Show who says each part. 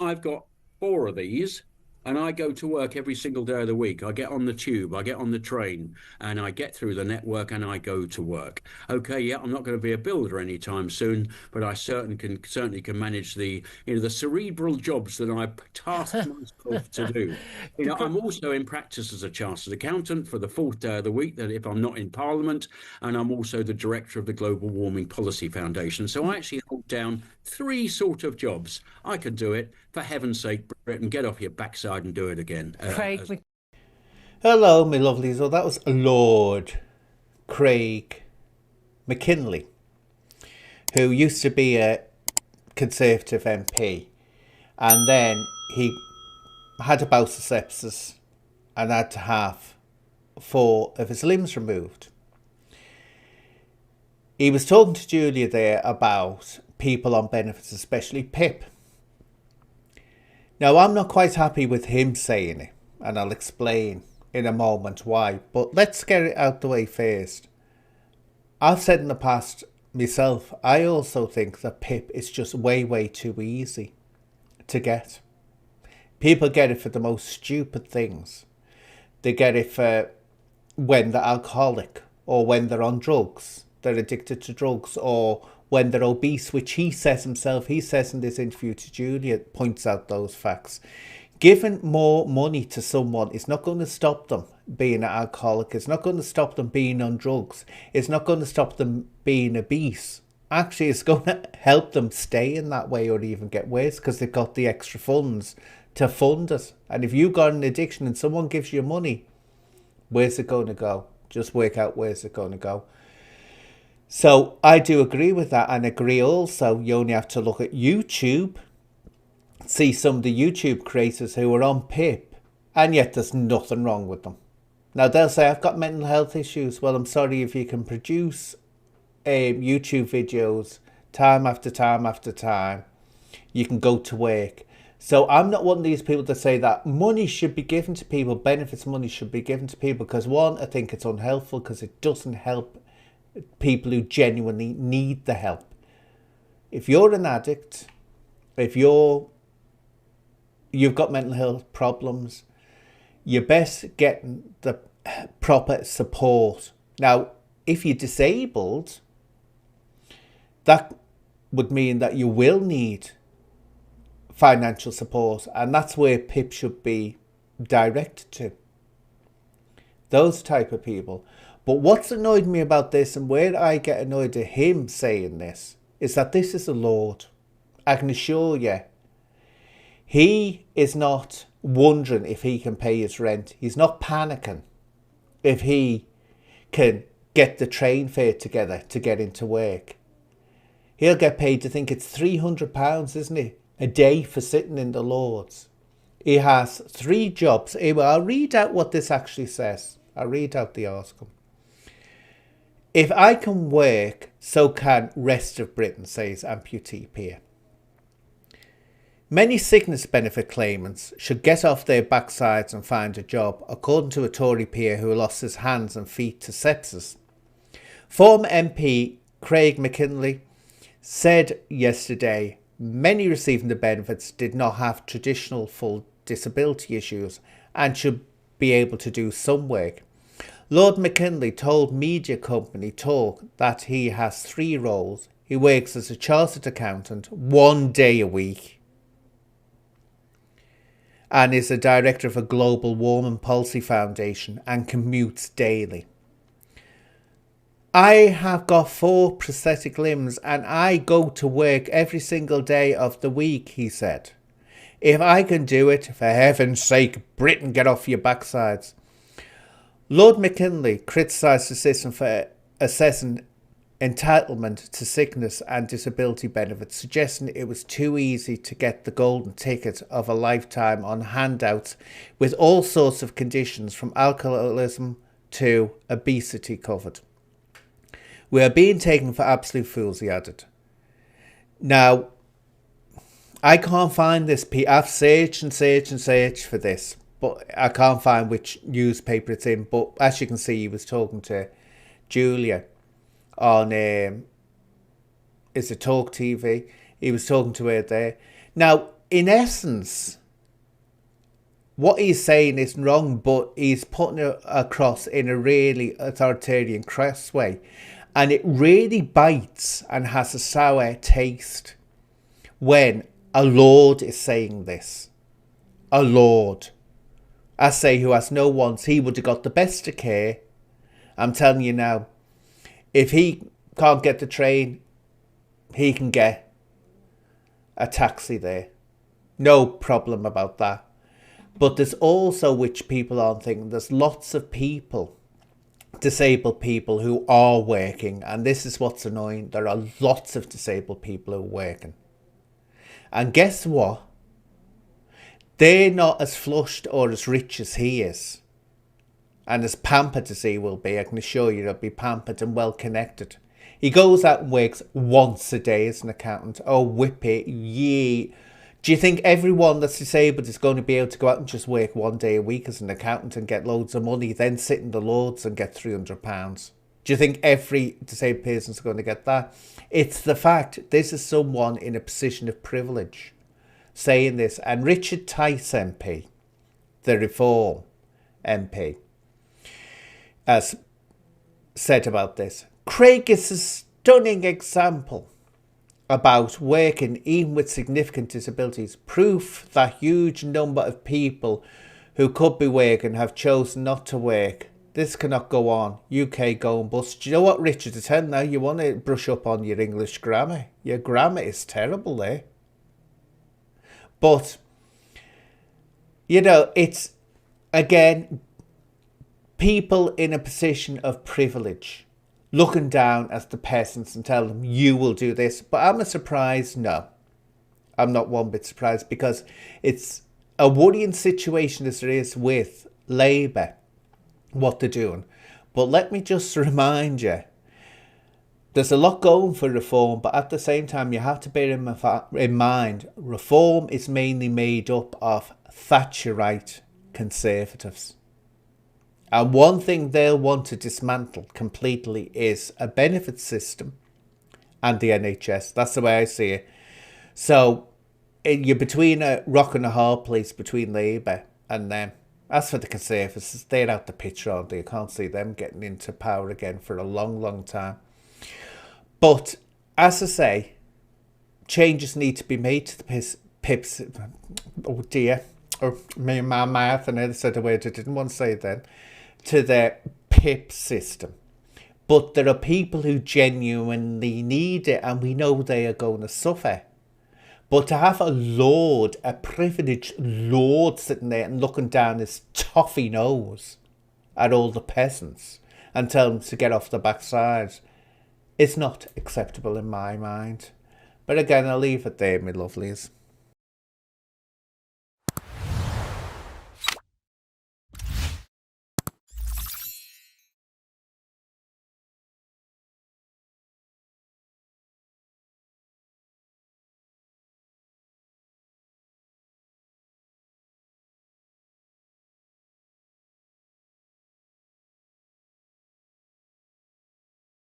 Speaker 1: I've got four of these, and I go to work every single day of the week. I get on the tube, I get on the train, and I get through the network and I go to work. Okay, yeah, I'm not going to be a builder anytime soon, but I certainly can manage the cerebral jobs that I tasked myself to do. I'm also in practice as a chartered accountant for the fourth day of the week, that if I'm not in Parliament, and I'm also the director of the Global Warming Policy Foundation. So I actually hold down three sort of jobs. I could do it. For heaven's sake, Britain, get off your backside and do it again.
Speaker 2: Craig. Hello, my lovelies. Well, that was Lord Craig McKinley, who used to be a Conservative MP, and then he had a bout of sepsis and had to have four of his limbs removed. He was talking to Julia there about people on benefits, especially PIP. Now, I'm not quite happy with him saying it, and I'll explain in a moment why, but let's get it out the way first. I've said in the past myself, I also think that PIP is just way, way too easy to get. People get it for the most stupid things. They get it for when they're alcoholic, or when they're on drugs, they're addicted to drugs, or when they're obese, which he says himself, he says in this interview to Julia, points out those facts. Giving more money to someone is not going to stop them being an alcoholic. It's not going to stop them being on drugs. It's not going to stop them being obese. Actually, it's going to help them stay in that way or even get worse because they've got the extra funds to fund it. And if you've got an addiction and someone gives you money, where's it going to go? Just work out where's it going to go. So I do agree with that, and agree also you only have to look at YouTube, see some of the YouTube creators who are on PIP, and yet there's nothing wrong with them. Now they'll say, I've got mental health issues. Well, I'm sorry, if you can produce YouTube videos time after time after time, you can go to work. So I'm not one of these people that say that money should be given to people, benefits money should be given to people, because one, I think it's unhelpful because it doesn't help people who genuinely need the help. If you're an addict, if you've got mental health problems, you're best getting the proper support. Now, if you're disabled, that would mean that you will need financial support, and that's where PIP should be directed to. Those type of people. But what's annoyed me about this, and where I get annoyed at him saying this, is that this is a Lord. I can assure you, he is not wondering if he can pay his rent. He's not panicking if he can get the train fare together to get into work. He'll get paid, I think it's £300, isn't it, a day for sitting in the Lords. He has three jobs. I'll read out what this actually says. I'll read out the article. If I can work, so can rest of Britain, says amputee peer. Many sickness benefit claimants should get off their backsides and find a job, according to a Tory peer who lost his hands and feet to sepsis. Former MP Craig McKinley said yesterday many receiving the benefits did not have traditional full disability issues and should be able to do some work. Lord McKinley told media company Talk that he has three roles. He works as a chartered accountant 1 day a week and is a director of a Global Warming Policy Foundation and commutes daily. I have got four prosthetic limbs and I go to work every single day of the week, he said. If I can do it, for heaven's sake, Britain, get off your backsides. Lord McKinley criticised the system for assessing entitlement to sickness and disability benefits, suggesting it was too easy to get the golden ticket of a lifetime on handouts with all sorts of conditions from alcoholism to obesity covered. We are being taken for absolute fools, he added. Now, I can't find this. I've searched and searched and searched for this, but I can't find which newspaper it's in. But as you can see, he was talking to Julia on, is it Talk TV? He was talking to her there. Now, in essence, what he's saying is wrong, but he's putting it across in a really authoritarian, crass way. And it really bites and has a sour taste when a lord is saying this. A lord. I say, who has no wants. He would have got the best of care. I'm telling you now, if he can't get the train, he can get a taxi there. No problem about that. But there's also, which people aren't thinking, there's lots of people, disabled people who are working. And this is what's annoying. There are lots of disabled people who are working. And guess what? They're not as flushed or as rich as he is. And as pampered as he will be, I can assure you he'll be pampered and well connected. He goes out and works once a day as an accountant. Oh, whip it, yee. Do you think everyone that's disabled is going to be able to go out and just work one day a week as an accountant and get loads of money, then sit in the Lords and get £300? Do you think every disabled person is going to get that? It's the fact this is someone in a position of privilege saying this. And Richard Tice MP, the Reform MP, has said about this. Craig is a stunning example about working even with significant disabilities. Proof that huge number of people who could be working have chosen not to work. This cannot go on. UK going bust. Do you know what, Richard? I tell you now, you want to brush up on your English grammar. Your grammar is terrible there. But, you know, it's, again, people in a position of privilege looking down at the peasants and telling them, you will do this. But am I surprised? No. I'm not one bit surprised, because it's a worrying situation as there is with Labour, what they're doing. But let me just remind you, there's a lot going for reform, but at the same time, you have to bear in mind, reform is mainly made up of Thatcherite conservatives. And one thing they'll want to dismantle completely is a benefit system and the NHS. That's the way I see it. So you're between a rock and a hard place between Labour and them. As for the Conservatives, they're out the picture, aren't they? You can't see them getting into power again for a long, long time. But as I say, changes need to be made to the PIPs. Oh dear. Or my mouth, and I said a word I didn't want to say then. To the PIP system. But there are people who genuinely need it, and we know they are going to suffer. But to have a lord, a privileged lord, sitting there and looking down his toffee nose at all the peasants and tell them to get off the backside is not acceptable in my mind. But again, I'll leave it there, my lovelies.